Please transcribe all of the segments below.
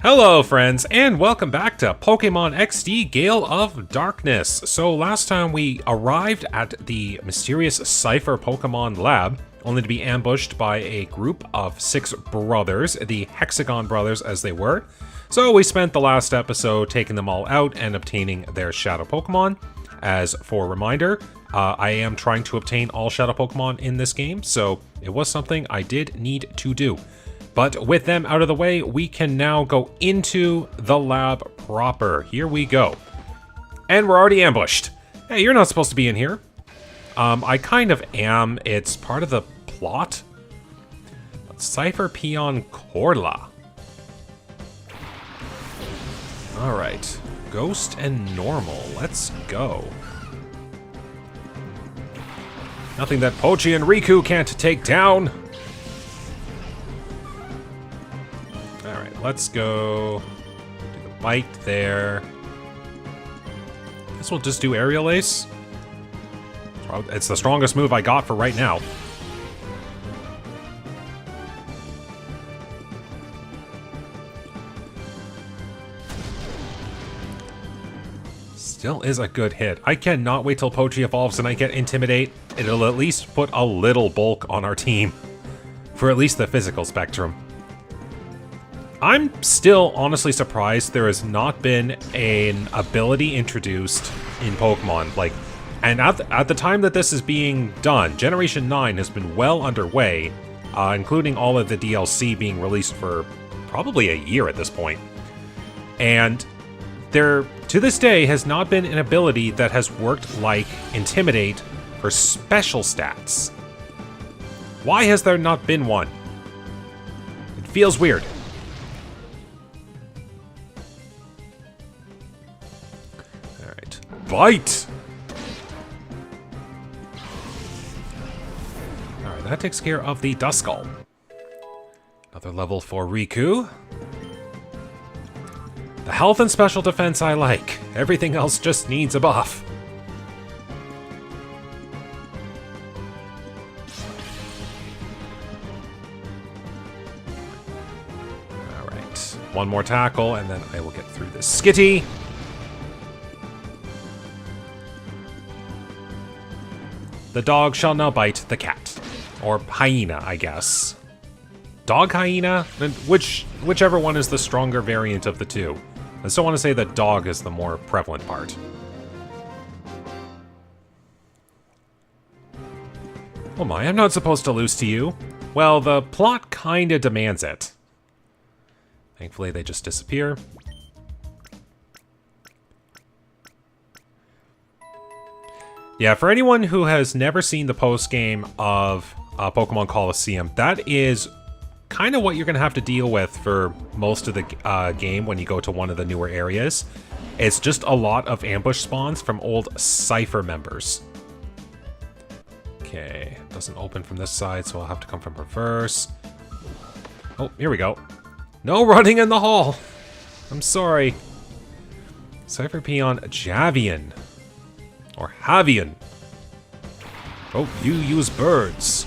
Hello friends, and welcome back to Pokemon XD Gale of Darkness. So last time we arrived at the mysterious Cipher Pokemon lab, only to be ambushed by a group of 6 brothers, the Hexagon brothers as they were. So we spent the last episode taking them all out and obtaining their Shadow Pokemon. As for a reminder, I am trying to obtain all Shadow Pokemon in this game, so it was something I did need to do. But with them out of the way, we can now go into the lab proper. Here we go. And we're already ambushed. Hey, you're not supposed to be in here. I kind of am. It's part of the plot. Cipher Peon Corla. Alright. Ghost and normal. Let's go. Nothing that Pochi and Riku can't take down. Alright, let's go do the bite there. Guess we'll just do Aerial Ace. It's the strongest move I got for right now. Still is a good hit. I cannot wait till Pochi evolves and I get Intimidate. It'll at least put a little bulk on our team. For at least the physical spectrum. I'm still honestly surprised there has not been an ability introduced in Pokemon. And at the time that this is being done, Generation 9 has been well underway, including all of the DLC being released for probably a year at this point. And there, to this day, has not been an ability that has worked like Intimidate for special stats. Why has there not been one? It feels weird. Bite! Alright, that takes care of the Duskull. Another level for Riku. The health and special defense I like. Everything else just needs a buff. Alright, one more tackle and then I will get through this Skitty. The dog shall now bite the cat. Or hyena, I guess. Dog hyena? Whichever one is the stronger variant of the two. I still want to say that dog is the more prevalent part. Oh my, I'm not supposed to lose to you. Well, the plot kinda demands it. Thankfully, they just disappear. Yeah, for anyone who has never seen the post-game of Pokemon Colosseum, that is kind of what you're going to have to deal with for most of the game when you go to one of the newer areas. It's just a lot of ambush spawns from old Cipher members. Okay, doesn't open from this side, so I'll have to come from reverse. Oh, here we go. No running in the hall! I'm sorry. Cipher Peon Javian. Or Havian. Oh, you use birds.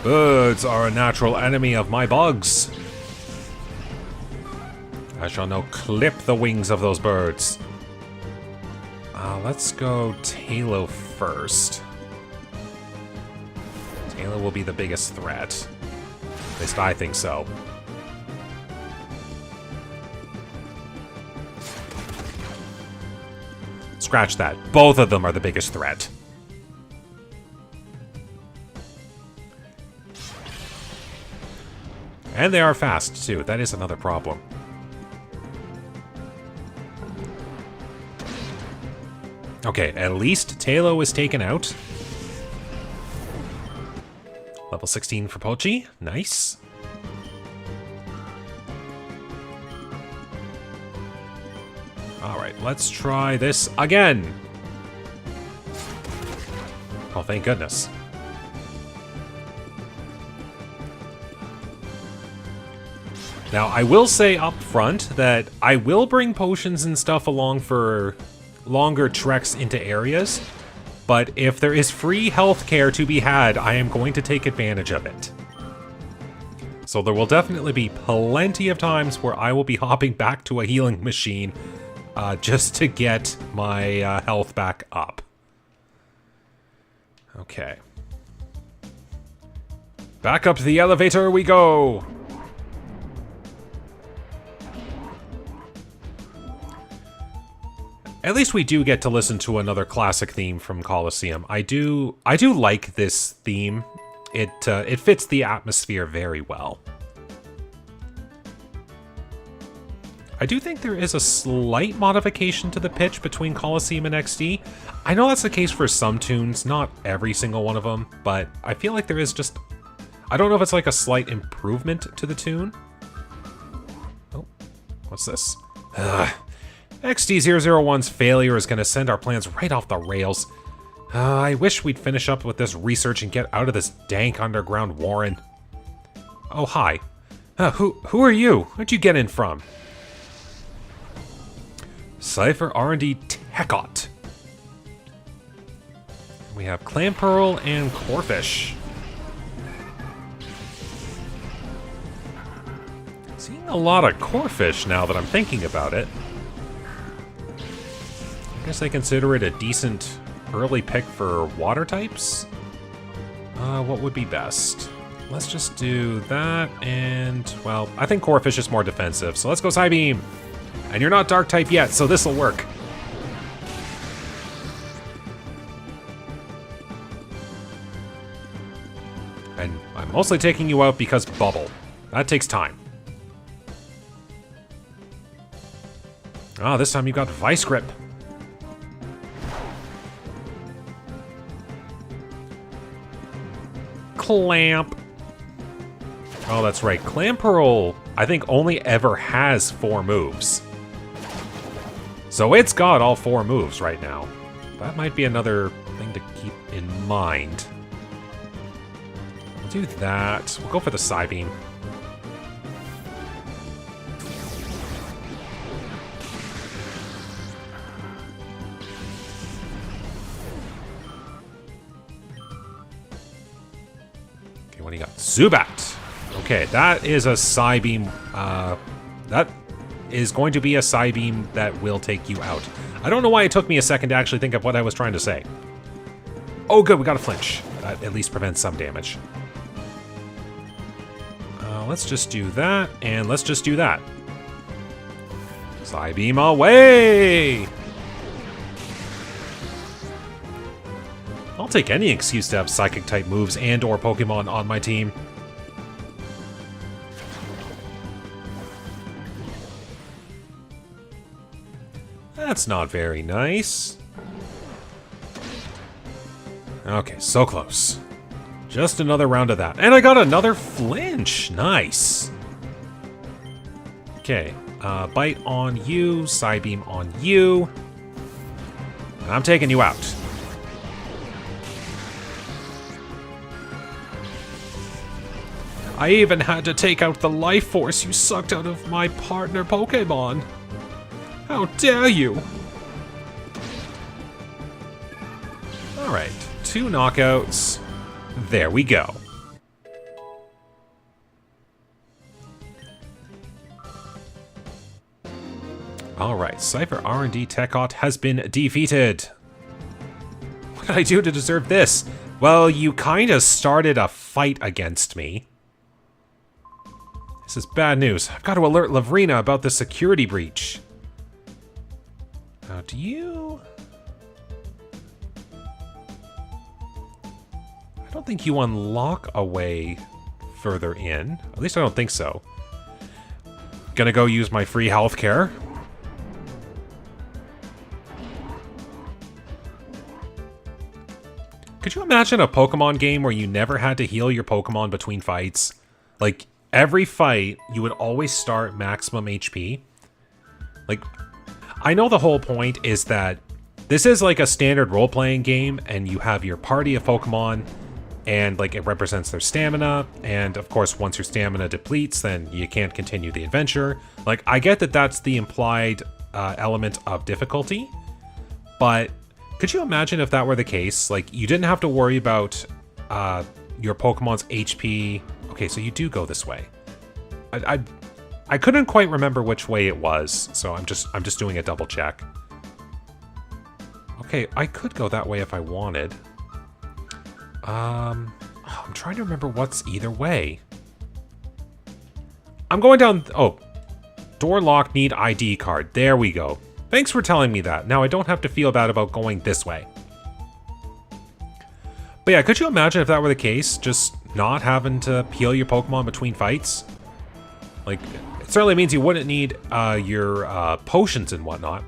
Birds are a natural enemy of my bugs. I shall now clip the wings of those birds. Let's go Tailo first. Tailo will be the biggest threat. At least I think so. Scratch that. Both of them are the biggest threat. And they are fast, too. That is another problem. Okay, at least Tailo is taken out. Level 16 for Pochi. Nice. Alright, let's try this again. Oh, thank goodness. Now, I will say up front that I will bring potions and stuff along for longer treks into areas, but if there is free healthcare to be had, I am going to take advantage of it. So there will definitely be plenty of times where I will be hopping back to a healing machine just to get my health back up. Okay. Back up to the elevator we go! At least we do get to listen to another classic theme from Colosseum. I do like this theme. It fits the atmosphere very well. I do think there is a slight modification to the pitch between Colosseum and XD. I know that's the case for some tunes, not every single one of them, but I feel like there is just... I don't know if it's like a slight improvement to the tune. Oh, what's this? XD001's failure is going to send our plans right off the rails. I wish we'd finish up with this research and get out of this dank underground warren. Oh, hi. Who are you? Where'd you get in from? Cipher R&D Techot. We have clam pearl and corefish. Seeing a lot of corefish now that I'm thinking about it. I guess I consider it a decent early pick for water types. What would be best? Let's just do that, and, well, I think corefish is more defensive, so let's go Psybeam. And you're not dark type yet, so this'll work. And I'm mostly taking you out because bubble. That takes time. Ah, this time you got Vice Grip. Clamp. Oh, that's right. Clam Pearl, I think, only ever has 4 moves. So it's got all 4 moves right now. That might be another thing to keep in mind. We'll do that. We'll go for the Psybeam. Okay, what do you got? Zubat! Okay, that is a Psybeam. That is going to be a Psybeam that will take you out. I don't know why it took me a second to actually think of what I was trying to say. Oh, good, we got a flinch. That at least prevents some damage. Let's just do that, and let's just do that. Psybeam away! I'll take any excuse to have Psychic-type moves and or Pokemon on my team. That's not very nice. Okay, so close. Just another round of that. And I got another flinch. Nice. Okay, bite on you, Psybeam on you. And I'm taking you out. I even had to take out the life force you sucked out of my partner Pokemon. How dare you! Alright, 2 knockouts. There we go. Alright, Cipher R&D Techot has been defeated. What did I do to deserve this? Well, you kinda started a fight against me. This is bad news. I've got to alert Lavrina about the security breach. Now, do you... I don't think you unlock a way further in. At least I don't think so. Gonna go use my free healthcare. Could you imagine a Pokemon game where you never had to heal your Pokemon between fights? Like, every fight, you would always start maximum HP. Like, I know the whole point is that this is like a standard role-playing game, and you have your party of Pokemon, and like it represents their stamina, and of course once your stamina depletes, then you can't continue the adventure. Like, I get that that's the implied element of difficulty, but Could you imagine if that were the case? Like, you didn't have to worry about your Pokemon's HP. Okay, so you do go this way. I couldn't quite remember which way it was, so I'm just doing a double check. Okay, I could go that way if I wanted. I'm trying to remember what's either way. I'm going down... Oh, door lock, need ID card. There we go. Thanks for telling me that. Now I don't have to feel bad about going this way. But yeah, could you imagine if that were the case? Just not having to peel your Pokemon between fights? Like, it certainly means you wouldn't need your potions and whatnot.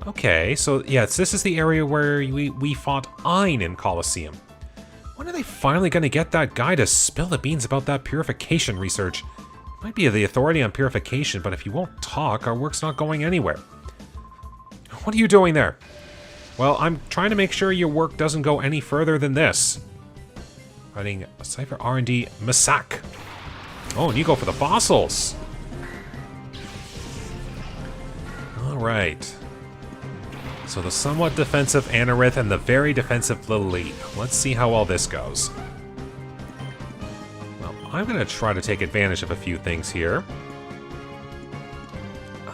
Okay, so yes, this is the area where we fought Ein in Colosseum. When are they finally going to get that guy to spill the beans about that purification research? Might be the authority on purification, but if you won't talk, our work's not going anywhere. What are you doing there? Well, I'm trying to make sure your work doesn't go any further than this. Writing Cipher R&D Masak. Oh, and you go for the fossils. Alright. So the somewhat defensive Anorith and the very defensive Lilip. Let's see how well this goes. Well, I'm going to try to take advantage of a few things here.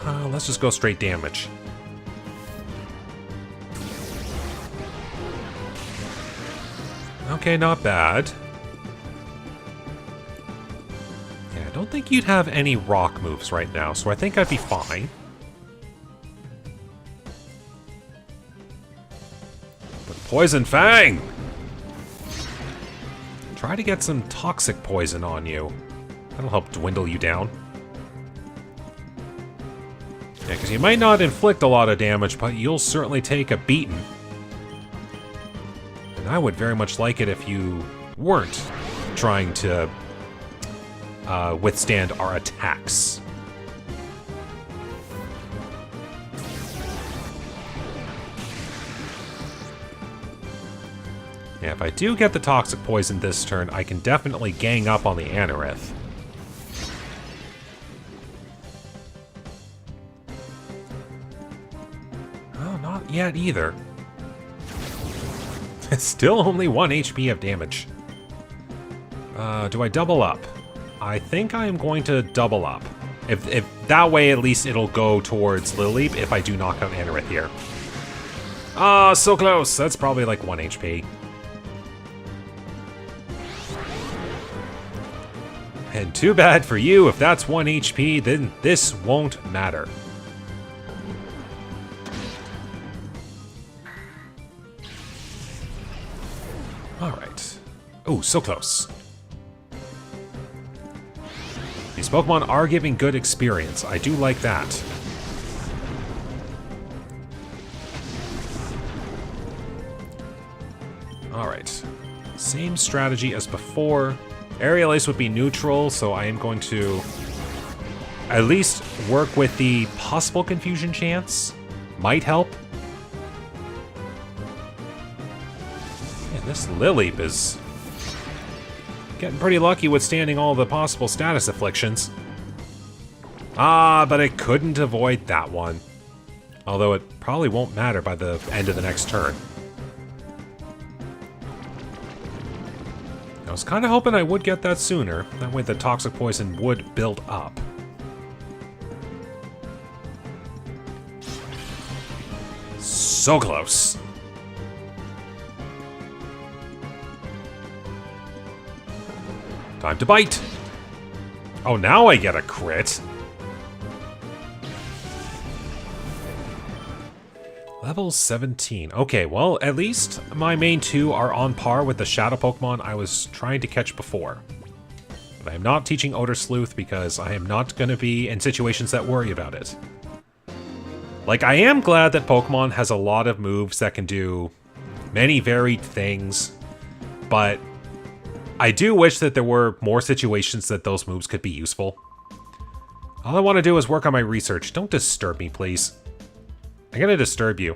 Let's just go straight damage. Okay, not bad. Yeah, I don't think you'd have any rock moves right now, so I think I'd be fine. But Poison Fang! Try to get some toxic poison on you. That'll help dwindle you down. Yeah, because you might not inflict a lot of damage, but you'll certainly take a beating. And I would very much like it if you weren't trying to withstand our attacks. Yeah, if I do get the toxic poison this turn, I can definitely gang up on the Anorith. Oh, not yet either. It's still only 1 HP of damage. Do I double up? I think I am going to double up. If that way, at least it'll go towards Lilip if I do knock out Anorith here. Ah, so close. That's probably like 1 HP. And too bad for you. If that's 1 HP, then this won't matter. Alright. Oh, so close. These Pokemon are giving good experience. I do like that. Alright. Same strategy as before. Aerial Ace would be neutral, so I am going to at least work with the possible confusion chance. Might help. Man, this Lilip is getting pretty lucky withstanding all the possible status afflictions. Ah, but it couldn't avoid that one. Although it probably won't matter by the end of the next turn. I was kind of hoping I would get that sooner. That way the toxic poison would build up. So close. Time to bite. Oh, now I get a crit. Level 17. Okay, well, at least my main two are on par with the Shadow Pokemon I was trying to catch before. But I am not teaching Odor Sleuth because I am not going to be in situations that worry about it. Like, I am glad that Pokemon has a lot of moves that can do many varied things, but I do wish that there were more situations that those moves could be useful. All I want to do is work on my research. Don't disturb me, please. I'm gonna disturb you.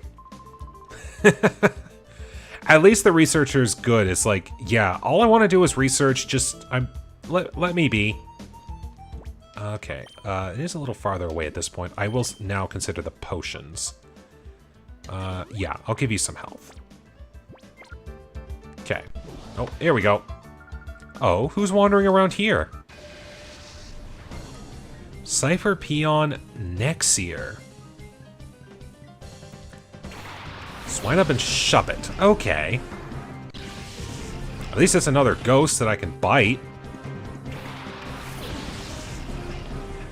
At least the researcher's good. It's like, yeah, all I want to do is research. Just, let me be. Okay, it is a little farther away at this point. I will now consider the potions. Yeah, I'll give you some health. Okay. Oh, here we go. Oh, who's wandering around here? Cipher, Peon, Nexier. Swine up and shove it. Okay. At least it's another ghost that I can bite.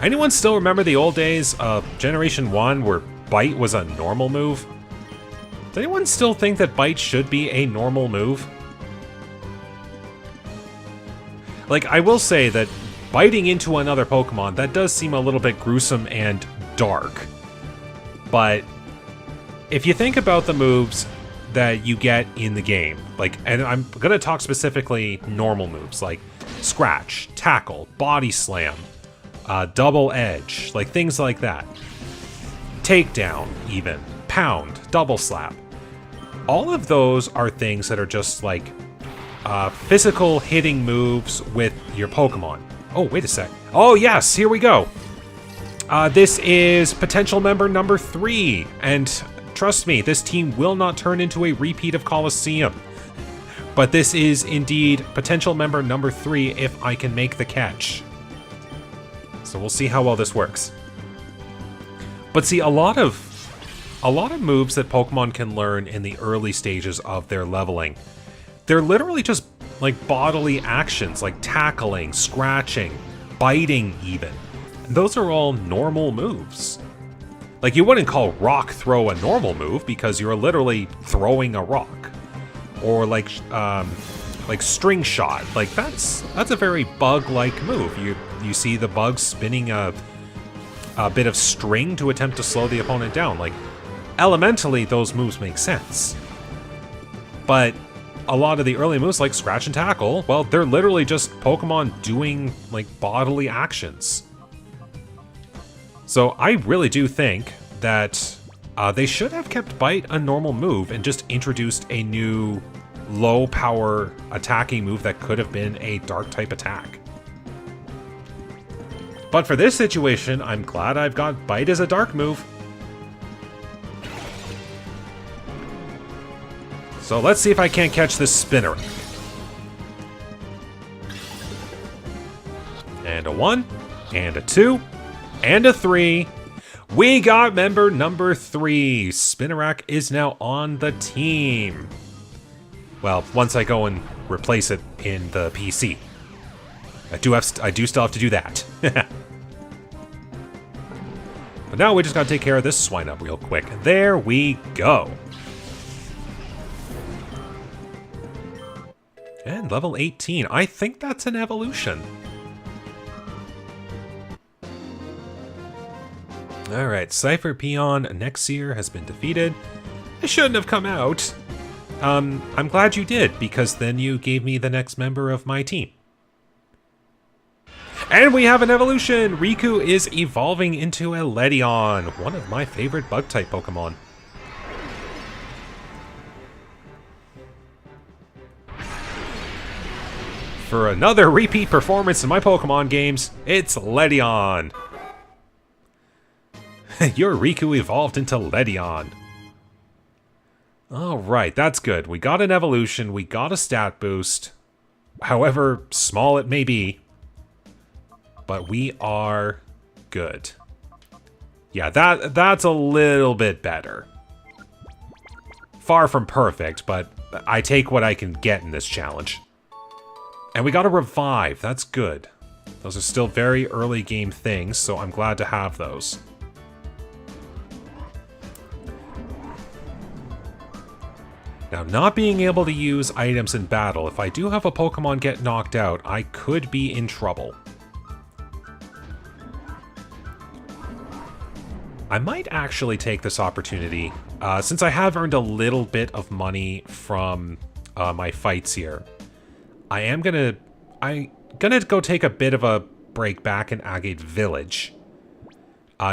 Anyone still remember the old days of Generation 1 where bite was a normal move? Does anyone still think that bite should be a normal move? Like, I will say that biting into another Pokemon, that does seem a little bit gruesome and dark. But if you think about the moves that you get in the game, like, and I'm gonna talk specifically normal moves, like Scratch, Tackle, Body Slam, Double Edge, like things like that. Takedown, even. Pound, Double Slap. All of those are things that are just like physical hitting moves with your Pokemon. Oh, wait a sec. Oh, yes, here we go. This is potential member number 3, and trust me, this team will not turn into a repeat of Colosseum. But this is indeed potential member number 3 if I can make the catch. So we'll see how well this works. But see, a lot of moves that Pokemon can learn in the early stages of their leveling, they're literally just like bodily actions, like tackling, scratching, biting even. And those are all normal moves. Like, you wouldn't call Rock Throw a normal move because you're literally throwing a rock. Or like String Shot. Like, that's a very bug-like move. You see the bug spinning a bit of string to attempt to slow the opponent down. Like, elementally, those moves make sense. But a lot of the early moves, like Scratch and Tackle, well, they're literally just Pokemon doing, like, bodily actions. So I really do think that they should have kept Bite a normal move and just introduced a new low-power attacking move that could have been a Dark-type attack. But for this situation, I'm glad I've got Bite as a Dark move. So let's see if I can't catch this Spinner. And a 1, and a 2, and a 3. We got member number 3. Spinarak is now on the team. Well, once I go and replace it in the PC. I do still have to do that. But now we just gotta take care of this swine up real quick. There we go. And level 18. I think that's an evolution. Alright, Cipher, Peon, Nexier has been defeated. I shouldn't have come out. I'm glad you did, because then you gave me the next member of my team. And we have an evolution! Riku is evolving into a Ledion, one of my favorite Bug-type Pokemon. For another repeat performance in my Pokemon games, it's Ledion. Your Riku evolved into Ledion. Alright, that's good. We got an evolution, we got a stat boost. However small it may be. But we are good. Yeah, that's a little bit better. Far from perfect, but I take what I can get in this challenge. And we got a revive, that's good. Those are still very early game things, so I'm glad to have those. Now, not being able to use items in battle, if I do have a Pokemon get knocked out, I could be in trouble. I might actually take this opportunity, since I have earned a little bit of money from my fights here. I'm gonna go take a bit of a break back in Agate Village,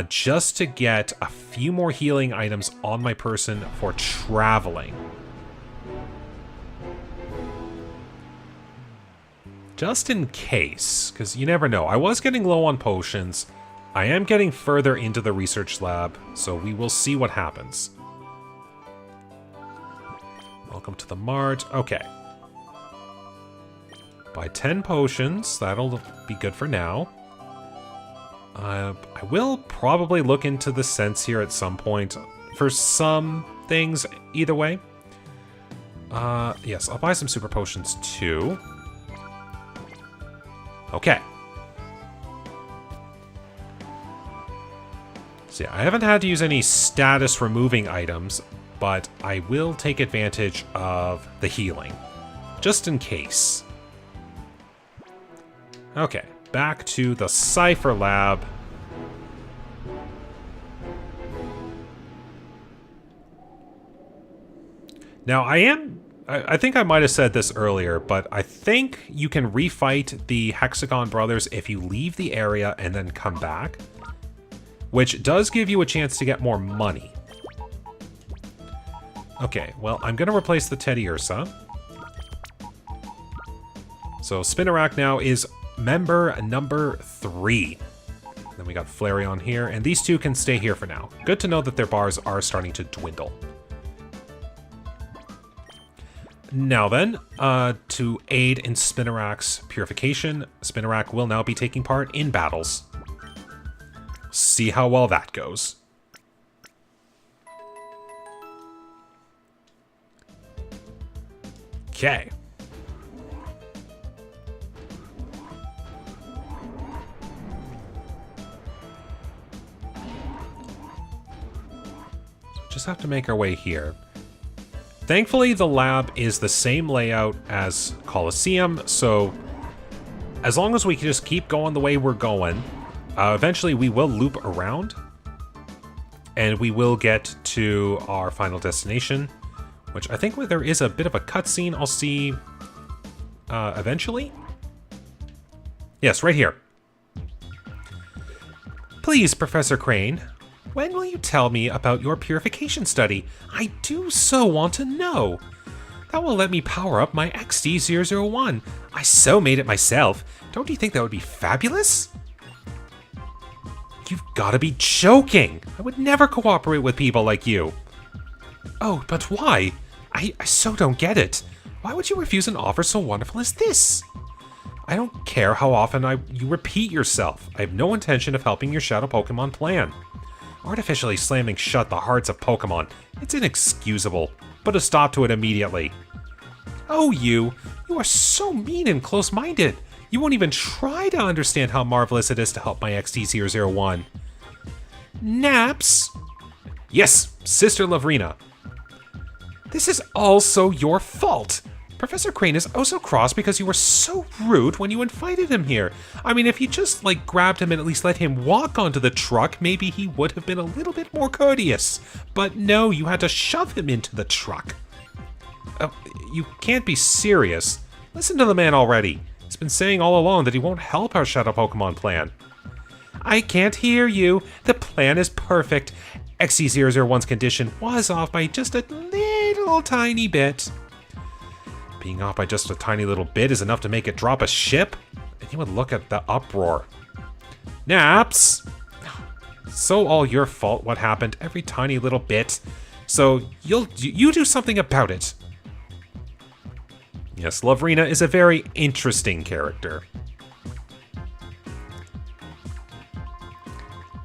just to get a few more healing items on my person for traveling. Just in case, because you never know. I was getting low on potions. I am getting further into the research lab, so we will see what happens. Welcome to the mart. Okay. Buy 10 potions. That'll be good for now. I will probably look into the scents here at some point for some things either way. Yes, I'll buy some super potions too. Okay. So yeah, I haven't had to use any status removing items, but I will take advantage of the healing, just in case. Okay, back to the Cipher lab. Now, I think I might have said this earlier, but I think you can refight the Hexagon brothers if you leave the area and then come back, which does give you a chance to get more money. Okay, well, I'm going to replace the Teddy Ursa. So Spinarak now is member number 3. Then we got Flareon here, and these two can stay here for now. Good to know that their bars are starting to dwindle. Now then, to aid in Spinarak's purification, Spinarak will now be taking part in battles. See how well that goes. Okay. Just have to make our way here. Thankfully, the lab is the same layout as Colosseum, so as long as we can just keep going the way we're going, eventually we will loop around, and we will get to our final destination, which I think there is a bit of a cutscene I'll see eventually. Yes, right here. Please, Professor Crane. When will you tell me about your purification study? I do so want to know. That will let me power up my XD001. I so made it myself. Don't you think that would be fabulous? You've got to be joking. I would never cooperate with people like you. Oh, but why? I so don't get it. Why would you refuse an offer so wonderful as this? I don't care how often you repeat yourself. I have no intention of helping your Shadow Pokemon plan. Artificially slamming shut the hearts of Pokemon. It's inexcusable. Put a stop to it immediately. Oh, you are so mean and close-minded. You won't even try to understand how marvelous it is to help my XD001. Naps? Yes, Sister Lavrina. This is also your fault. Professor Crane is oh so cross because you were so rude when you invited him here. I mean, if you just, grabbed him and at least let him walk onto the truck, maybe he would have been a little bit more courteous. But no, you had to shove him into the truck. You can't be serious. Listen to the man already. He's been saying all along that he won't help our Shadow Pokemon plan. I can't hear you. The plan is perfect. XC001's condition was off by just a little tiny bit. Being off by just a tiny little bit is enough to make it drop a ship? And you would look at the uproar. Naps! So all your fault what happened, every tiny little bit. So you do something about it. Yes, Lavrina is a very interesting character.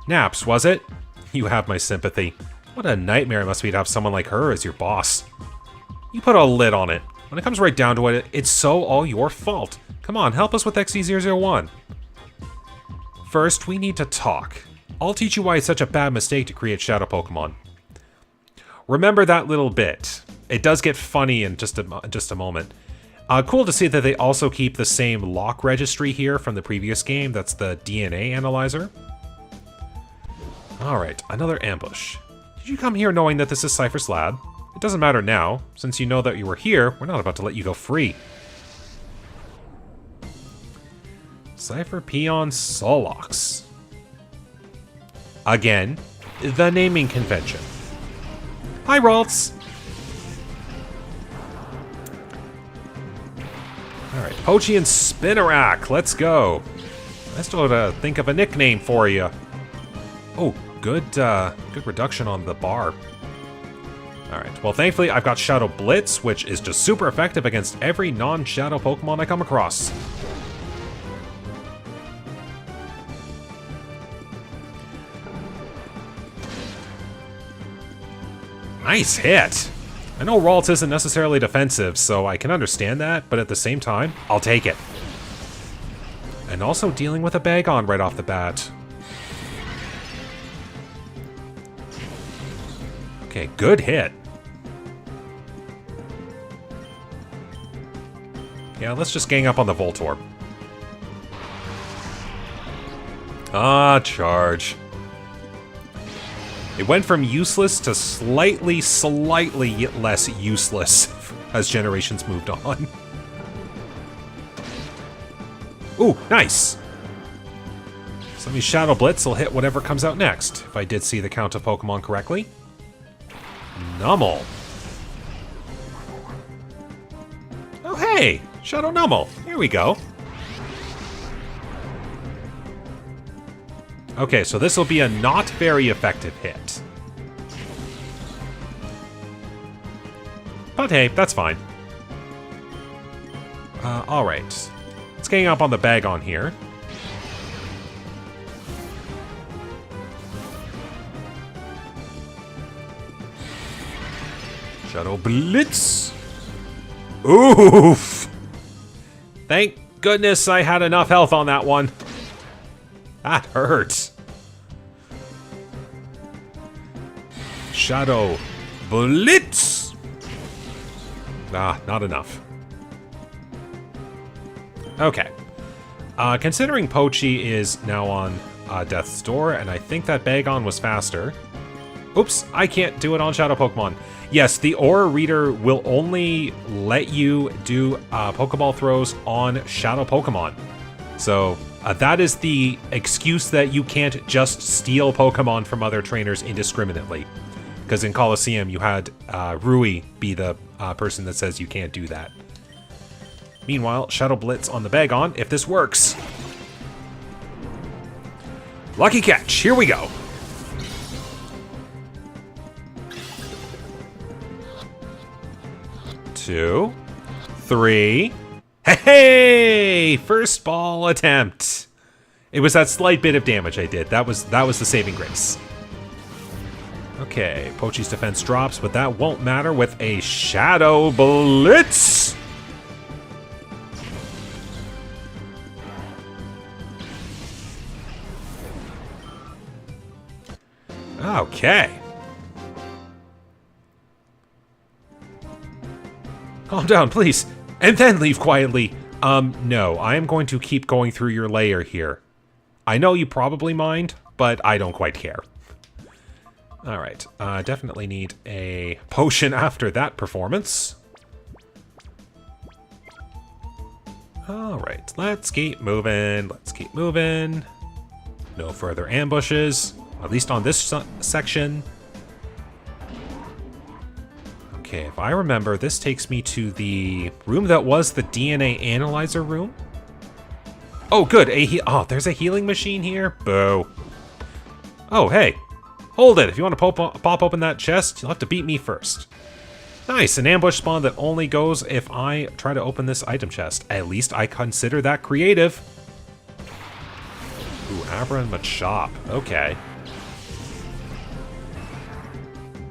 Naps, was it? You have my sympathy. What a nightmare it must be to have someone like her as your boss. You put a lid on it. When it comes right down to it, it's so all your fault. Come on, help us with XC001. First, we need to talk. I'll teach you why it's such a bad mistake to create Shadow Pokemon. Remember that little bit. It does get funny in just a moment. Cool to see that they also keep the same lock registry here from the previous game. That's the DNA analyzer. Alright, another ambush. Did you come here knowing that this is Cipher's lab? It doesn't matter now. Since you know that you were here, we're not about to let you go free. Cipher Peons Solox. Again, the naming convention. Hi, Ralts! Alright, Pochi and Spinarak, let's go. I still have to think of a nickname for you. Oh, good reduction on the bar. Alright, well thankfully I've got Shadow Blitz, which is just super effective against every non-Shadow Pokemon I come across. Nice hit! I know Ralts isn't necessarily defensive, so I can understand that, but at the same time, I'll take it. And also dealing with a Bagon right off the bat. Okay, good hit. Yeah, let's just gang up on the Voltorb. Ah, charge. It went from useless to slightly less useless as generations moved on. Ooh, nice! So let me Shadow Blitz, will hit whatever comes out next, if I did see the count of Pokemon correctly. Nummel. Oh hey! Shadow Nummel. Here we go. Okay, so this will be a not very effective hit. But hey, that's fine. Alright. Let's gang up on the Bagon here. Shadow Blitz! Oof! Thank goodness I had enough health on that one. That hurts. Shadow Blitz! Ah, not enough. Okay. Considering Pochi is now on Death's Door, and I think that Bagon was faster. Oops, I can't do it on Shadow Pokemon. Yes, the Aura Reader will only let you do Pokeball throws on Shadow Pokemon. So that is the excuse that you can't just steal Pokemon from other trainers indiscriminately. Because in Colosseum, you had Rui be the person that says you can't do that. Meanwhile, Shadow Blitz on the Bagon, if this works. Lucky catch, here we go. Two, three. Hey! First ball attempt. It was that slight bit of damage I did. That was the saving grace. Okay, Pochi's defense drops, but that won't matter with a Shadow Blitz. Okay. Calm down, please. And then leave quietly. No, I am going to keep going through your lair here. I know you probably mind, but I don't quite care. Alright, definitely need a potion after that performance. Alright, let's keep moving. Let's keep moving. No further ambushes, at least on this section. Okay, if I remember, this takes me to the room that was the DNA analyzer room. Oh, good. There's a healing machine here? Boo. Oh, hey. Hold it. If you want to pop open that chest, you'll have to beat me first. Nice. An ambush spawn that only goes if I try to open this item chest. At least I consider that creative. Ooh, Abra and Machop. Okay.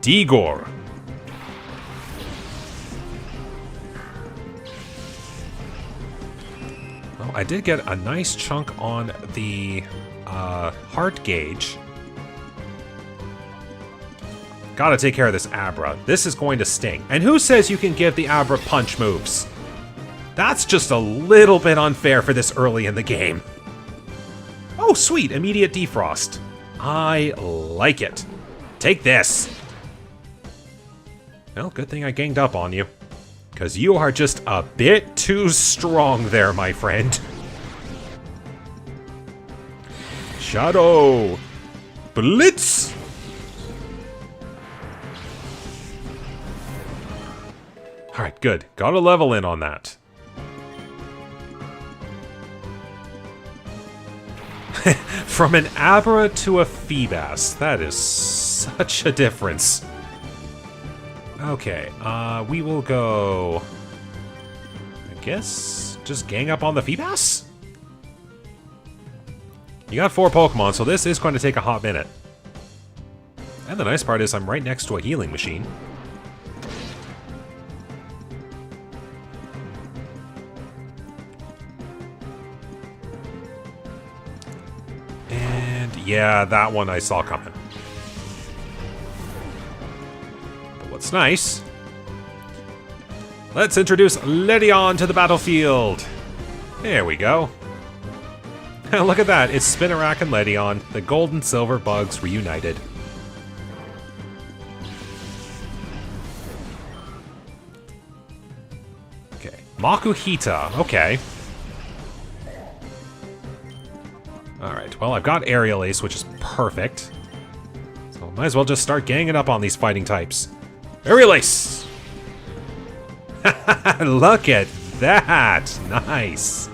Digor. Well, I did get a nice chunk on the heart gauge. Gotta take care of this Abra. This is going to sting. And who says you can give the Abra punch moves? That's just a little bit unfair for this early in the game. Oh, sweet. Immediate defrost. I like it. Take this. Well, good thing I ganged up on you. Because you are just a bit too strong there, my friend. Shadow Blitz! Alright, good. Got a level in on that. From an Abra to a Feebas. That is such a difference. Okay, we will go... I guess just gang up on the Feebas? You got 4 Pokemon, so this is going to take a hot minute. And the nice part is I'm right next to a healing machine. And yeah, that one I saw coming. But what's nice... Let's introduce Ledion to the battlefield. There we go. Look at that, it's Spinarak and Ledion, the gold and silver bugs reunited. Okay, Makuhita, okay. Alright, well I've got Aerial Ace, which is perfect. So might as well just start ganging up on these fighting types. Aerial Ace! Look at that! Nice!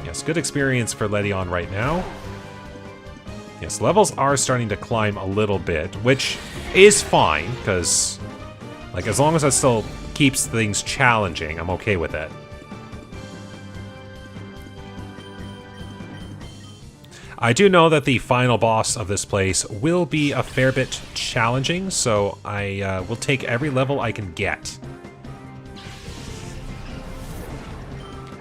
Yes, good experience for Ledion right now. Yes, levels are starting to climb a little bit, which is fine, because, like, as long as that still keeps things challenging, I'm okay with it. I do know that the final boss of this place will be a fair bit challenging, so I will take every level I can get.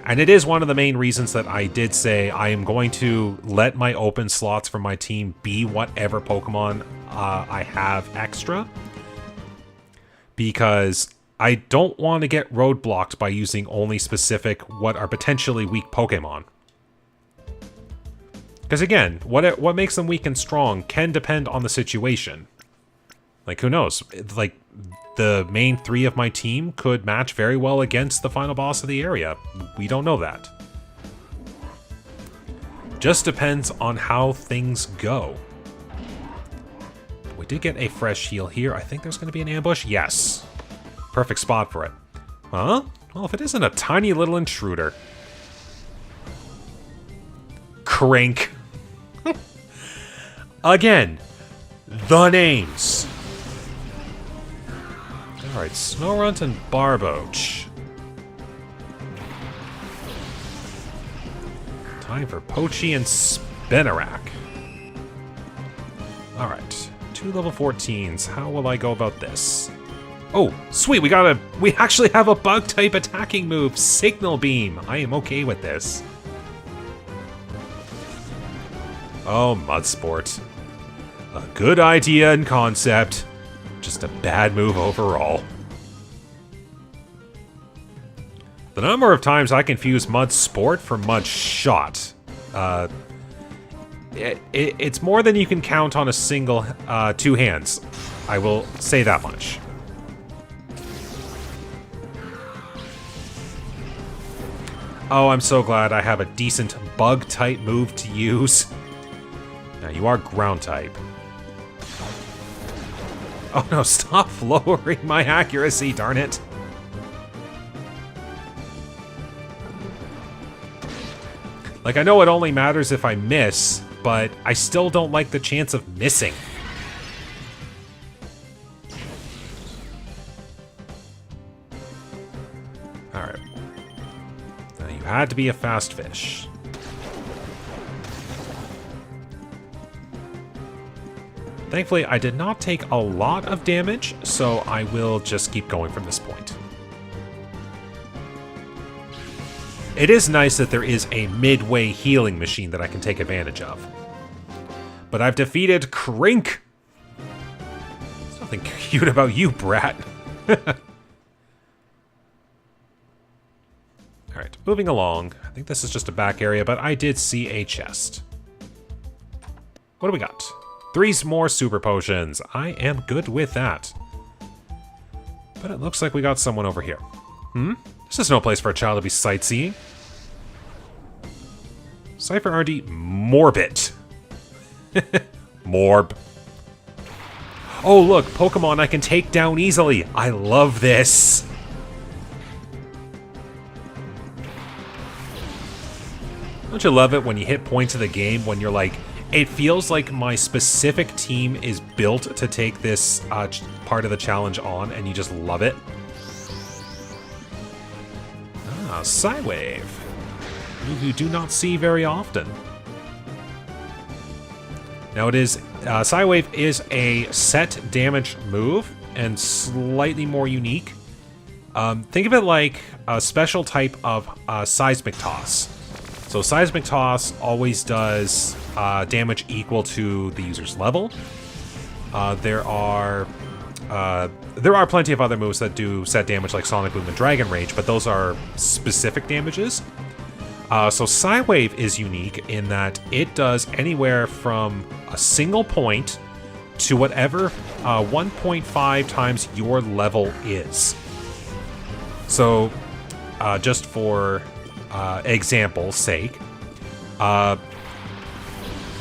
And it is one of the main reasons that I did say I am going to let my open slots for my team be whatever Pokemon I have extra. Because I don't want to get roadblocked by using only specific, what are potentially weak Pokemon. Because again, what makes them weak and strong can depend on the situation. Like, who knows? Like, the main 3 of my team could match very well against the final boss of the area. We don't know that. Just depends on how things go. We did get a fresh heal here. I think there's going to be an ambush. Yes. Perfect spot for it. Huh? Well, if it isn't a tiny little intruder. Crink. Again, the names. Alright, Snorunt and Barboach. Time for Pochi and Spinarak. Alright, 2 level 14s. How will I go about this? Oh, sweet, we actually have a bug-type attacking move, Signal Beam. I am okay with this. Oh, Mudsport. A good idea in concept, just a bad move overall. The number of times I confuse Mudsport for Mudshot. It's more than you can count on a single 2 hands. I will say that much. Oh, I'm so glad I have a decent bug-type move to use. Now, you are ground-type. Oh no, stop lowering my accuracy, darn it. Like, I know it only matters if I miss, but I still don't like the chance of missing. Alright. Now, you had to be a fast fish. Thankfully, I did not take a lot of damage, so I will just keep going from this point. It is nice that there is a midway healing machine that I can take advantage of. But I've defeated Crink! There's nothing cute about you, brat. Alright, moving along. I think this is just a back area, but I did see a chest. What do we got? 3 more super potions. I am good with that. But it looks like we got someone over here. This is no place for a child to be sightseeing. Cipher RD Morbid. Morb. Oh look, Pokemon I can take down easily. I love this. Don't you love it when you hit points of the game when you're like It feels like my specific team is built to take this part of the challenge on, and you just love it. Ah, Psywave. Move you do not see very often. Now it is, Psywave is a set damage move, and slightly more unique. Think of it like a special type of Seismic Toss. So Seismic Toss always does damage equal to the user's level. There are plenty of other moves that do set damage like Sonic Boom and Dragon Rage, but those are specific damages. So Psywave is unique in that it does anywhere from a single point to whatever 1.5 times your level is. So, just for example's sake,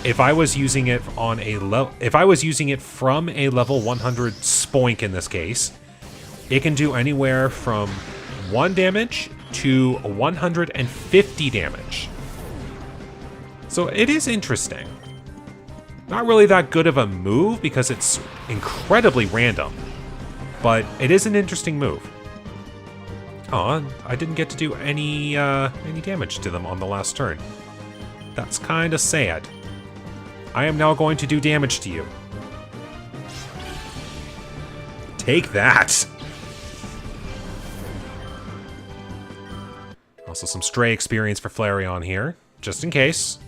if I was using it on a from a level 100 Spoink in this case, it can do anywhere from 1 damage to 150 damage. So it is interesting. Not really that good of a move because it's incredibly random, but it is an interesting move. Oh, I didn't get to do any damage to them on the last turn. That's kind of sad. I am now going to do damage to you. Take that! Also some stray experience for Flareon here, just in case.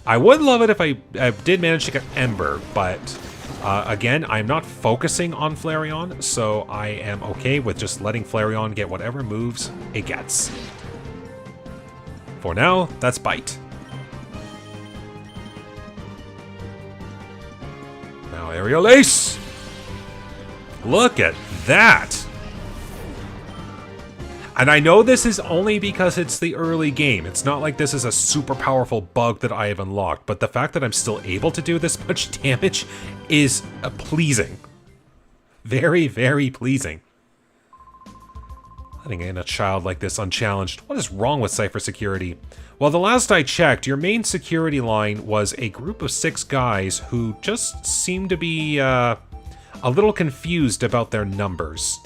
I would love it if I did manage to get Ember, but again, I'm not focusing on Flareon, so I am okay with just letting Flareon get whatever moves it gets. For now, that's Bite. Now Aerial Ace! Look at that! And I know this is only because it's the early game. It's not like this is a super powerful bug that I have unlocked, but the fact that I'm still able to do this much damage is pleasing. Very, very pleasing. Letting in a child like this unchallenged. What is wrong with Cipher security? Well, the last I checked, your main security line was a group of 6 guys who just seemed to be a little confused about their numbers.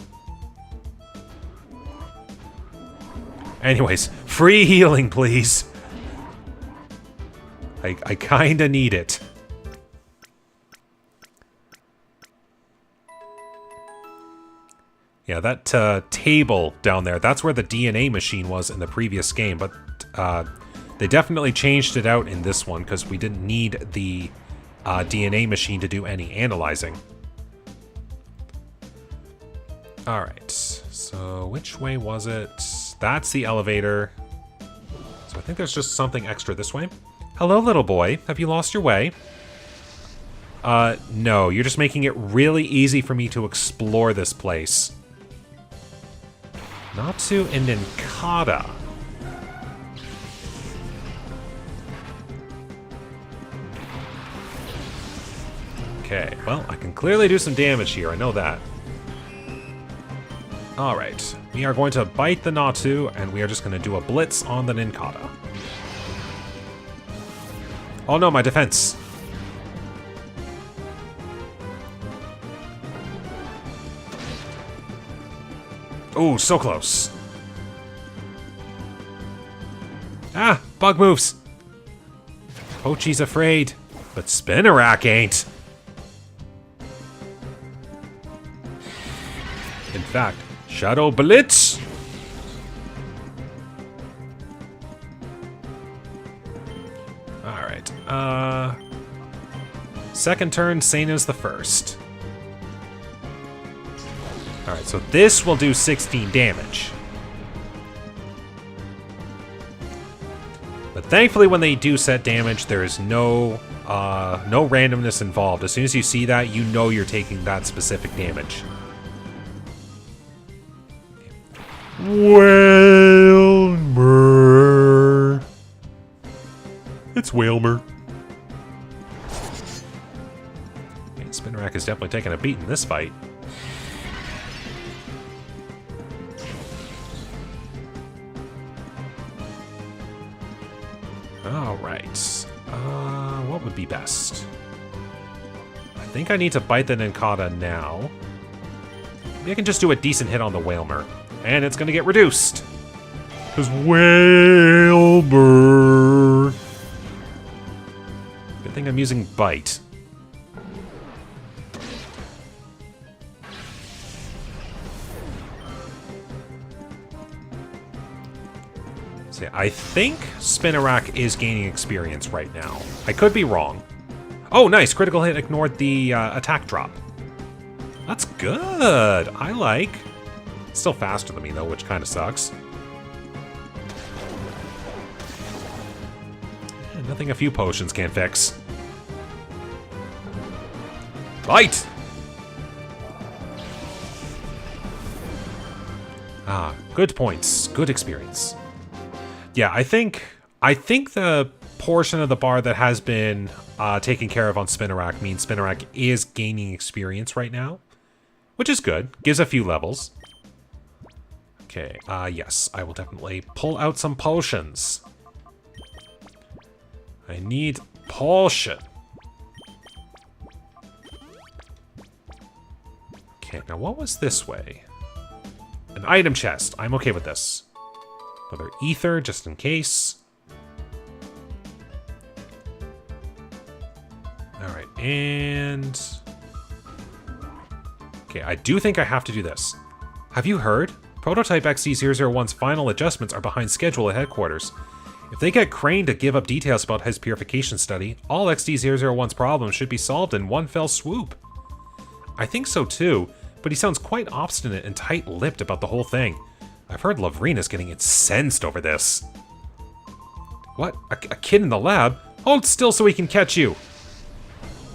Anyways, free healing, please. I kinda need it. Yeah, that table down there, that's where the DNA machine was in the previous game, but they definitely changed it out in this one because we didn't need the DNA machine to do any analyzing. Alright, so which way was it? That's the elevator. So I think there's just something extra this way. Hello, little boy. Have you lost your way? No. You're just making it really easy for me to explore this place. Natsu and Ninkata. Okay, well, I can clearly do some damage here. I know that. Alright, we are going to bite the Natu, and we are just going to do a blitz on the Ninkata. Oh no, my defense! Oh, so close. Ah, bug moves! Pochi's afraid, but Spinarak ain't. In fact, Shadow Blitz! Alright, second turn, Seina's the first. Alright, so this will do 16 damage. But thankfully when they do set damage, there is no randomness involved. As soon as you see that, you know you're taking that specific damage. Whalmer. It's Whalmer. Okay, Spinarak is definitely taking a beat in this fight. Alright. What would be best? I think I need to bite the Ninkata now. Maybe I can just do a decent hit on the Whalmer. And it's gonna get reduced. Because Whalmer. Good thing I'm using Bite. So yeah, I think Spinarak is gaining experience right now. I could be wrong. Oh, nice. Critical hit ignored the attack drop. That's good. I like. Still faster than me, though, which kind of sucks. Yeah, nothing a few potions can't fix. Bite! Ah, good points. Good experience. Yeah, I think the portion of the bar that has been taken care of on Spinarak means Spinarak is gaining experience right now, which is good. Gives a few levels. Okay, yes, I will definitely pull out some potions. I need potion. Okay, now what was this way? An item chest. I'm okay with this. Another ether, just in case. Alright, and... okay, I do think I have to do this. Have you heard? Prototype XD001's final adjustments are behind schedule at headquarters. If they get Crane to give up details about his purification study, all XD001's problems should be solved in one fell swoop. I think so too, but he sounds quite obstinate and tight-lipped about the whole thing. I've heard Lavrina's getting incensed over this. What? A kid in the lab? Hold still so he can catch you.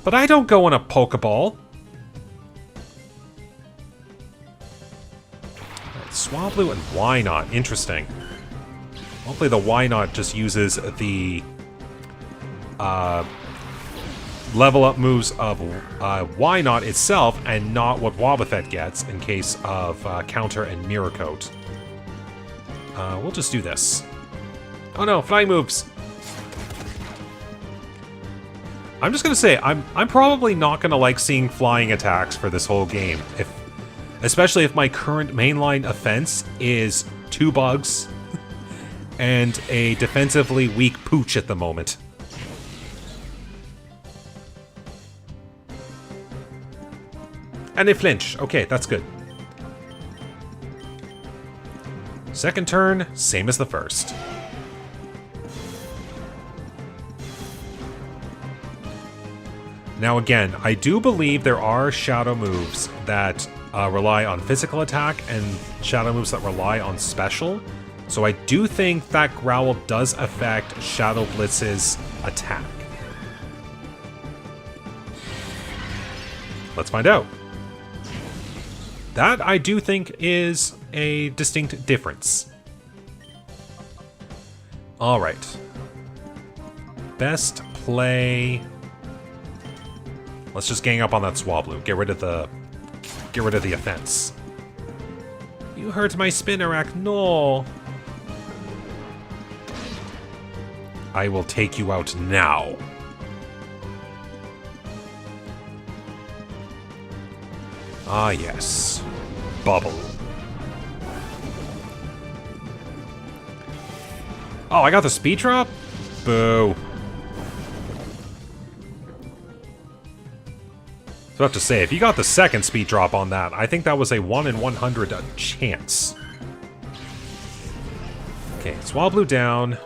But I don't go in a Pokeball. Right, Swablu and Wynot. Interesting. Hopefully the Wynot just uses the level up moves of Wynot itself and not what Wobbuffet gets in case of Counter and Mirror Coat. We'll just do this. Oh no, flying moves! I'm just gonna say, I'm probably not gonna like seeing flying attacks for this whole game. Especially if my current mainline offense is 2 bugs and a defensively weak Pooch at the moment. And they flinch. Okay, that's good. Second turn, same as the first. Now again, I do believe there are shadow moves that rely on physical attack and shadow moves that rely on special. So I do think that Growl does affect Shadow Blitz's attack. Let's find out. That I do think is a distinct difference. Alright. Best play. Let's just gang up on that Swablu. Get rid of the offense. You hurt my Spinarak, no. I will take you out now. Ah, yes. Bubble. Oh, I got the speed drop? Boo. I was about to say, if you got the second speed drop on that, I think that was a 1 in 100 chance. Okay, Swablu down.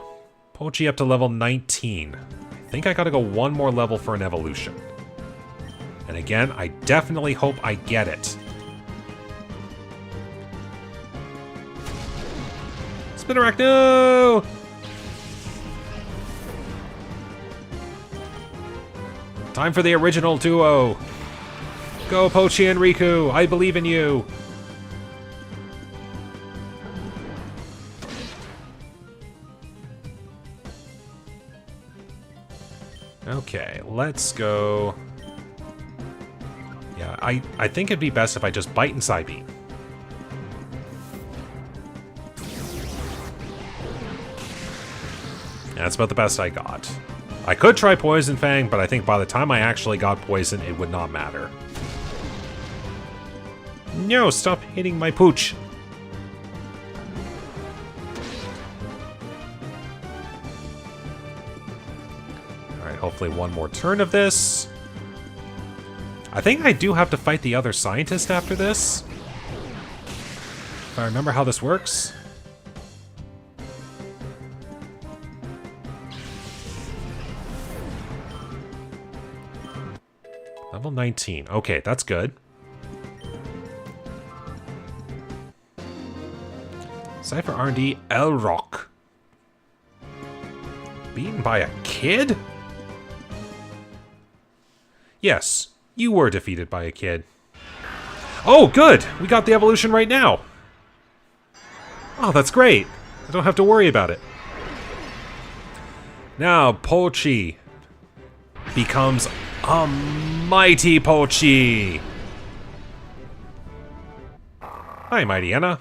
Pochi up to level 19. I think I gotta go one more level for an evolution. And again, I definitely hope I get it. Spinarak, no! Time for the original duo. Go, Pochi and Riku. I believe in you. Okay, let's go. Yeah, I think it'd be best if I just bite and side beam. That's about the best I got. I could try Poison Fang, but I think by the time I actually got Poison, it would not matter. No, stop hitting my pooch. Alright, hopefully one more turn of this. I think I do have to fight the other scientist after this. If I remember how this works. Level 19. Okay, that's good. Cipher R&D Elrock. Beaten by a kid? Yes, you were defeated by a kid. Oh, good! We got the evolution right now! Oh, that's great! I don't have to worry about it. Now, Pochi becomes a mighty Pochi! Hi, Mighty Anna.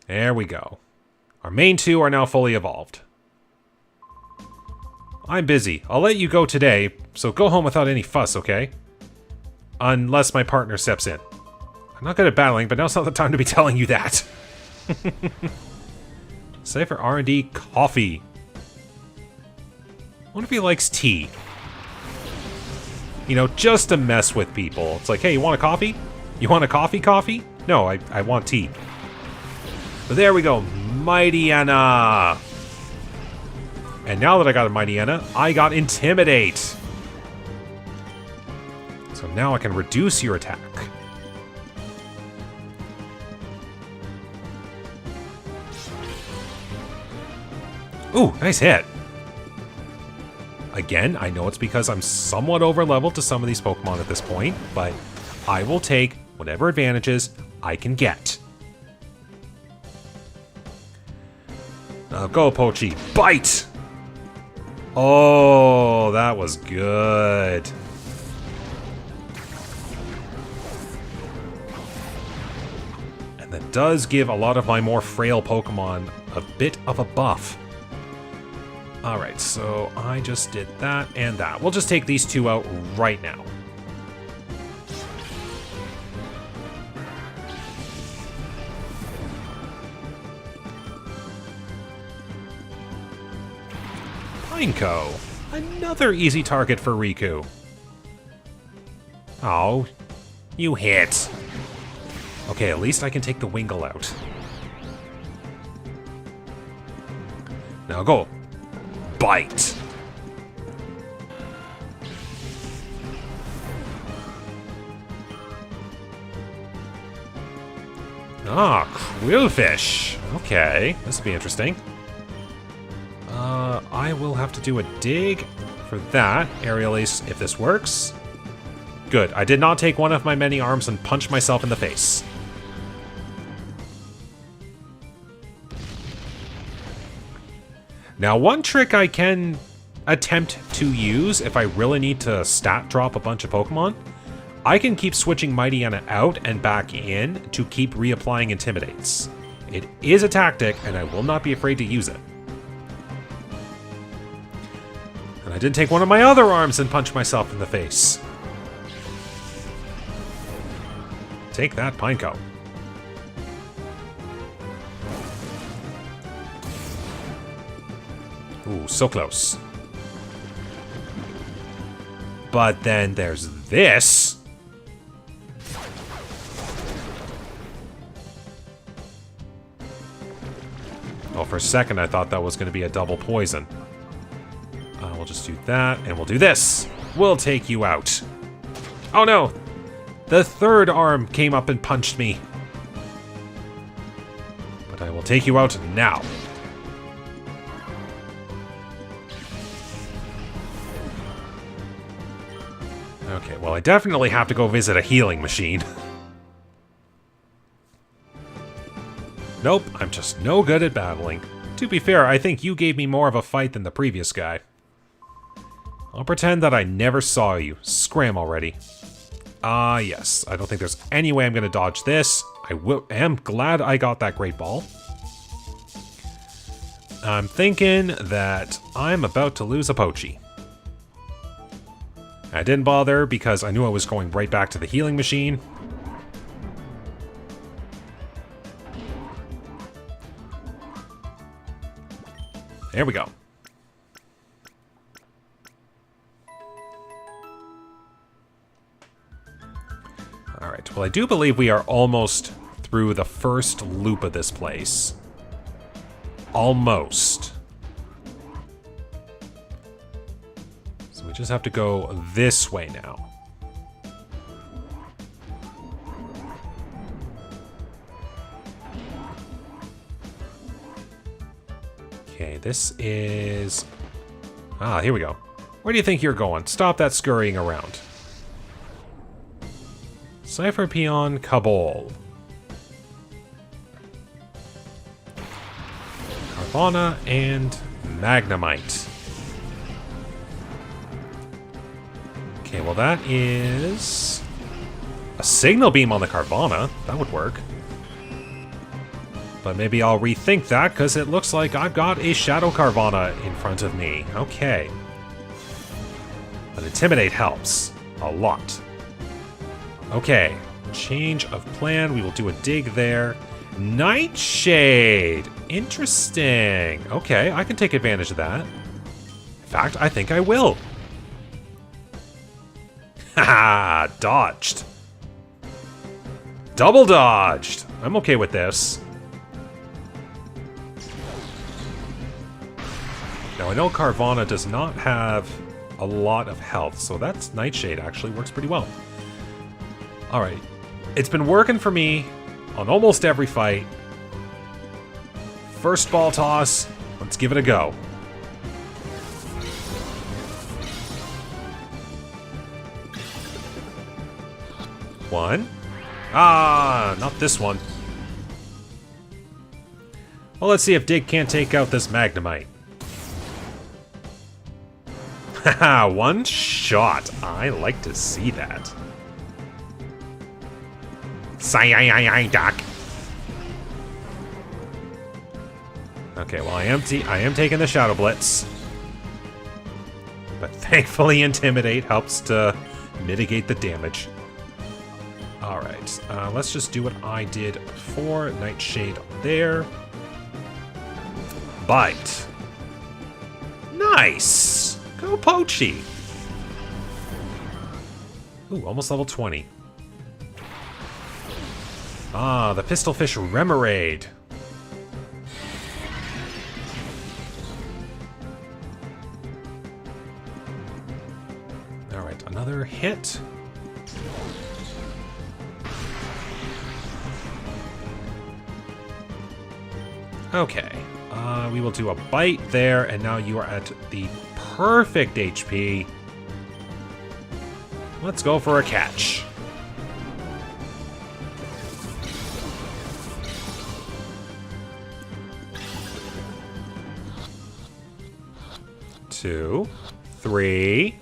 There we go. Our main two are now fully evolved. I'm busy. I'll let you go today, so go home without any fuss, okay? Unless my partner steps in. I'm not good at battling, but now's not the time to be telling you that. Cipher R&D Coffee. I wonder if he likes tea. You know, just to mess with people. It's like, hey, you want a coffee? You want a coffee? No, I want tea. But there we go, Mighty Anna! And now that I got a Mighty Anna, I got Intimidate! So now I can reduce your attack. Ooh, nice hit! Again, I know it's because I'm somewhat over-leveled to some of these Pokemon at this point, but I will take whatever advantages I can get. Now go, Pochi. Bite! Oh, that was good. And that does give a lot of my more frail Pokemon a bit of a buff. Alright, so I just did that and that. We'll just take these two out right now. Pineco. Another easy target for Riku. Oh, you hit. Okay, at least I can take the Wingull out. Now go. Bite. Ah, Quillfish. Okay, this will be interesting. I will have to do a dig for that. Aerial Ace, if this works. Good. I did not take one of my many arms and punch myself in the face. Now, one trick I can attempt to use if I really need to stat drop a bunch of Pokemon, I can keep switching Mighty Anna out and back in to keep reapplying Intimidates. It is a tactic, and I will not be afraid to use it. And I did take one of my other arms and punch myself in the face. Take that, Pineco. Ooh, so close. But then there's this. Oh, for a second I thought that was going to be a double poison. We'll just do that, and we'll do this. We'll take you out. Oh no! The third arm came up and punched me. But I will take you out now. Okay, well, I definitely have to go visit a healing machine. Nope, I'm just no good at battling. To be fair, I think you gave me more of a fight than the previous guy. I'll pretend that I never saw you. Scram already. Yes. I don't think there's any way I'm going to dodge this. Am glad I got that great ball. I'm thinking that I'm about to lose a Pochi. I didn't bother because I knew I was going right back to the healing machine. There we go. Alright, well I do believe we are almost through the first loop of this place. Almost. So we just have to go this way now. Okay, this is... here we go. Where do you think you're going? Stop that scurrying around. Cipher, Peon, Kabul. Carvana and Magnemite. Okay, well that is... a signal beam on the Carvana. That would work. But maybe I'll rethink that, because it looks like I've got a Shadow Carvana in front of me. Okay. But Intimidate helps. A lot. Okay. Change of plan. We will do a dig there. Nightshade! Interesting. Okay, I can take advantage of that. In fact, I think I will. Haha! Dodged. Double dodged! I'm okay with this. Now, I know Carvana does not have a lot of health, so that's Nightshade actually works pretty well. Alright. It's been working for me on almost every fight. First ball toss. Let's give it a go. One. Not this one. Well, let's see if Dig can't take out this Magnemite. Haha, one shot. I like to see that. Doc. Okay, well I am taking the Shadow Blitz. But thankfully Intimidate helps to mitigate the damage. Alright, let's just do what I did before. Nightshade there. Bite. Nice! Go Pochi! Ooh, almost level 20. The Pistolfish Remoraid. Alright, another hit. Okay. We will do a bite there, and now you are at the perfect HP. Let's go for a catch. Two, three.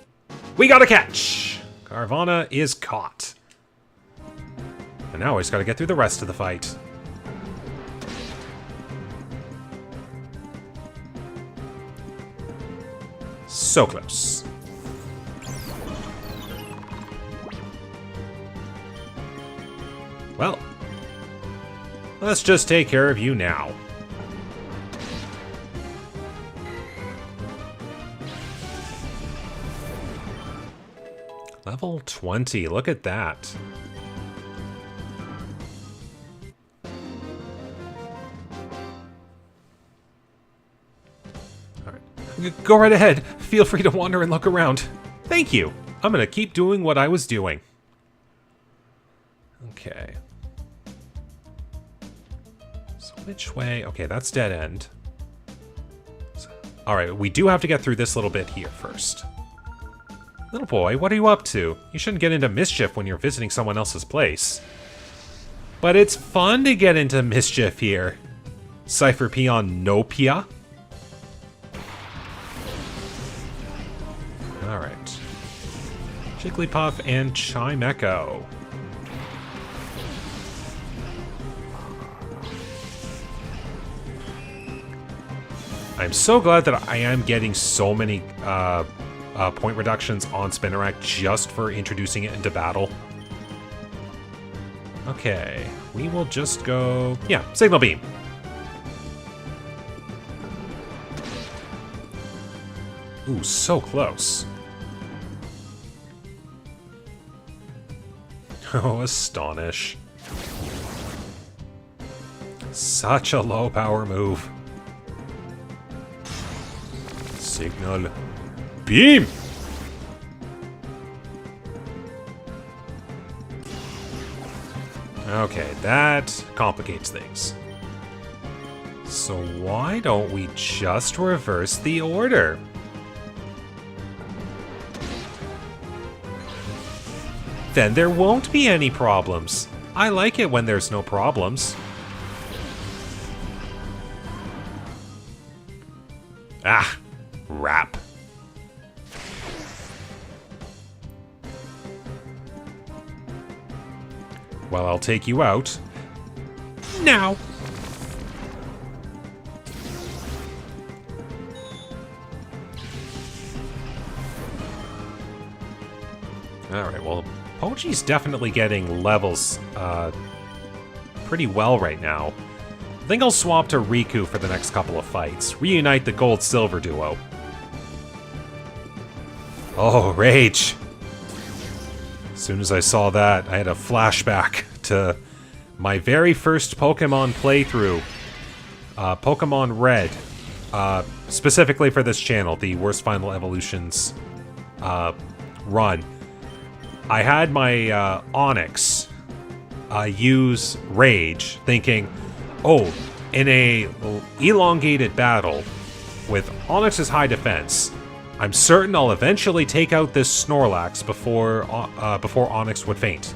We got a catch! Carvana is caught. And now we just gotta get through the rest of the fight. So close. Well, let's just take care of you now. Level 20, look at that. Alright, go right ahead. Feel free to wander and look around. Thank you. I'm gonna keep doing what I was doing. Okay. So which way? Okay, that's dead end. Alright, we do have to get through this little bit here first. Little boy, what are you up to? You shouldn't get into mischief when you're visiting someone else's place. But it's fun to get into mischief here. Cipher Peon Nopia. Alright. Jigglypuff and Chimecho. I'm so glad that I am getting so many point reductions on Spinarak just for introducing it into battle. Okay, we will just go... yeah, Signal Beam. Ooh, so close. Oh, Astonish. Such a low power move. Signal Beam! Okay, that complicates things. So why don't we just reverse the order? Then there won't be any problems. I like it when there's no problems. Ah, rap. Well, I'll take you out. Now. Alright, well, Pochi's definitely getting levels pretty well right now. I think I'll swap to Riku for the next couple of fights. Reunite the gold-silver duo. Oh, rage! As soon as I saw that, I had a flashback to my very first Pokemon playthrough. Pokemon Red. Specifically for this channel, the Worst Final Evolutions run. I had my Onix use Rage, thinking, oh, in a elongated battle with Onix's high defense, I'm certain I'll eventually take out this Snorlax before Onix would faint.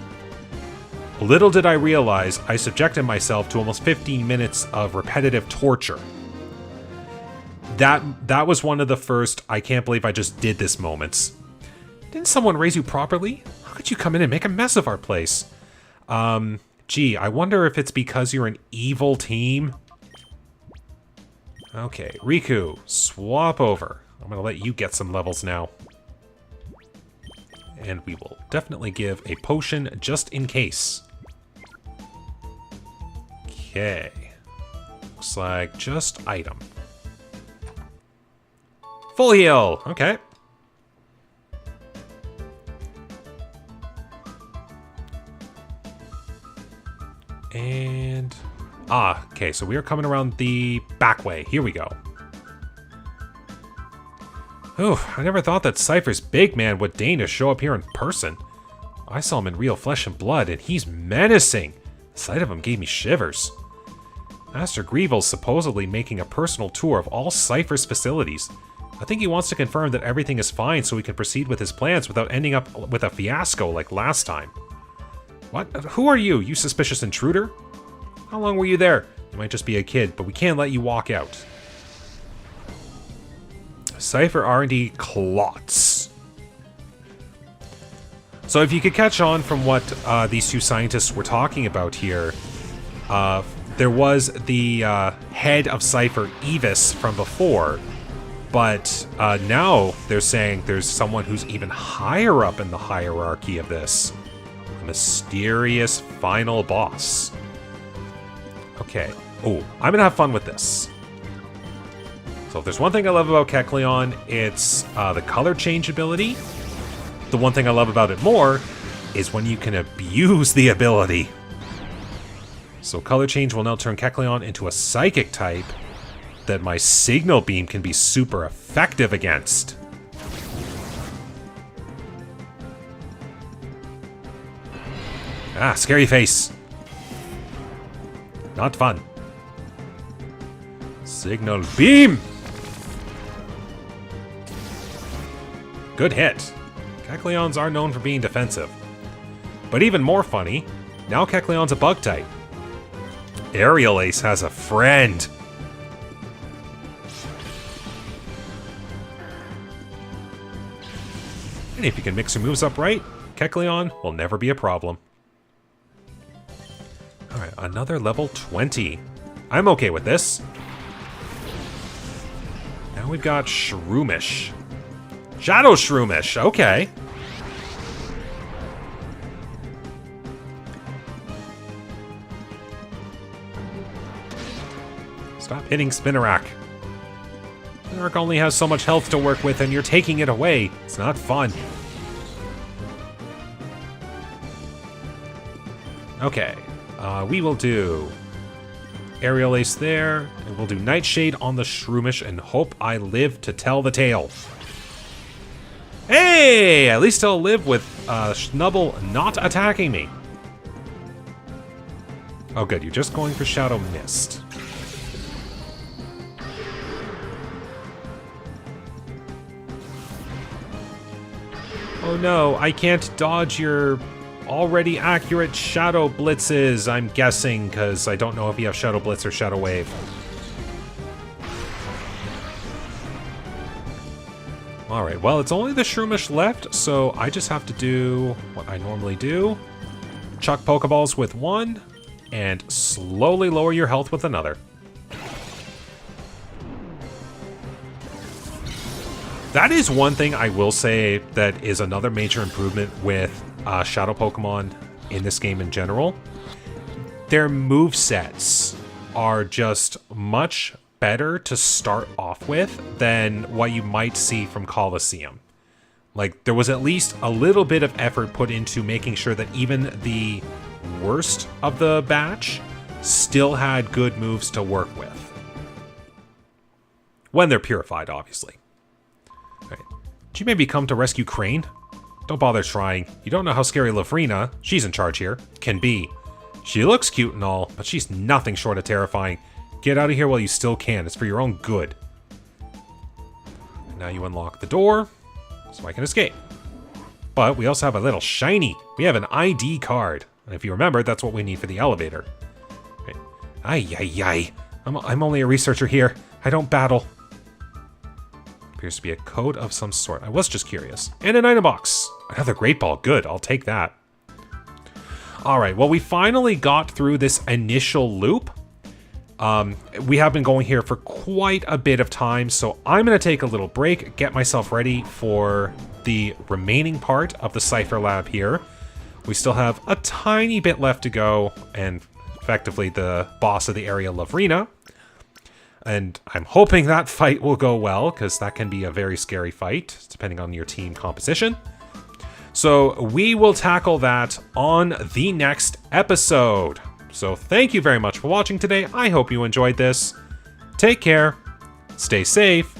Little did I realize I subjected myself to almost 15 minutes of repetitive torture. That was one of the first I can't believe I just did this moments. Didn't someone raise you properly? How could you come in and make a mess of our place? Gee, I wonder if it's because you're an evil team? Okay, Riku, swap over. I'm gonna let you get some levels now. And we will definitely give a potion just in case. Okay. Looks like just item. Full heal! Okay. And... okay, so we are coming around the back way. Here we go. Oh, I never thought that Cipher's big man would deign to show up here in person. I saw him in real flesh and blood, and he's menacing. The sight of him gave me shivers. Master Greevil's supposedly making a personal tour of all Cipher's facilities. I think he wants to confirm that everything is fine so he can proceed with his plans without ending up with a fiasco like last time. What? Who are you, you suspicious intruder? How long were you there? You might just be a kid, but we can't let you walk out. Cipher R&D clots. So if you could catch on from what these two scientists were talking about here, there was the head of Cipher, Evis, from before, but now they're saying there's someone who's even higher up in the hierarchy of this. A mysterious final boss. Okay. Oh, I'm gonna have fun with this. So if there's one thing I love about Kecleon, it's the color change ability. The one thing I love about it more is when you can abuse the ability. So color change will now turn Kecleon into a psychic type that my Signal Beam can be super effective against. Ah, scary face. Not fun. Signal Beam! Good hit. Kecleons are known for being defensive. But even more funny, now Kecleon's a bug type. Aerial Ace has a friend. And if you can mix your moves up right, Kecleon will never be a problem. Alright, another level 20. I'm okay with this. Now we've got Shroomish. Shadow Shroomish, okay. Stop hitting Spinarak. Spinarak only has so much health to work with and you're taking it away. It's not fun. Okay, we will do Aerial Ace there, and we'll do Nightshade on the Shroomish and hope I live to tell the tale. Hey! At least I'll live with Snubble not attacking me. Oh good, you're just going for Shadow Mist. Oh no, I can't dodge your already accurate Shadow Blitzes, I'm guessing, because I don't know if you have Shadow Blitz or Shadow Wave. Alright, well, it's only the Shroomish left, so I just have to do what I normally do. Chuck Pokeballs with one, and slowly lower your health with another. That is one thing I will say that is another major improvement with Shadow Pokemon in this game in general. Their movesets are just much better to start off with than what you might see from Colosseum. Like, there was at least a little bit of effort put into making sure that even the worst of the batch still had good moves to work with. When they're purified, obviously. Right. Did you maybe come to rescue Crane? Don't bother trying. You don't know how scary Lavrina, she's in charge here, can be. She looks cute and all, but she's nothing short of terrifying. Get out of here while you still can. It's for your own good. And now you unlock the door, so I can escape. But we also have a little shiny. We have an ID card. And if you remember, that's what we need for the elevator. Okay. Ay, ay, ay. I'm only a researcher here. I don't battle. Appears to be a code of some sort. I was just curious. And an item box. Another Great Ball. Good. I'll take that. Alright, well, we finally got through this initial loop. We have been going here for quite a bit of time, so I'm going to take a little break, get myself ready for the remaining part of the Cipher lab here. We still have a tiny bit left to go, and effectively the boss of the area, Lavrina. And I'm hoping that fight will go well, because that can be a very scary fight, depending on your team composition. So we will tackle that on the next episode. So thank you very much for watching today. I hope you enjoyed this. Take care, stay safe,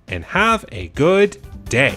and have a good day.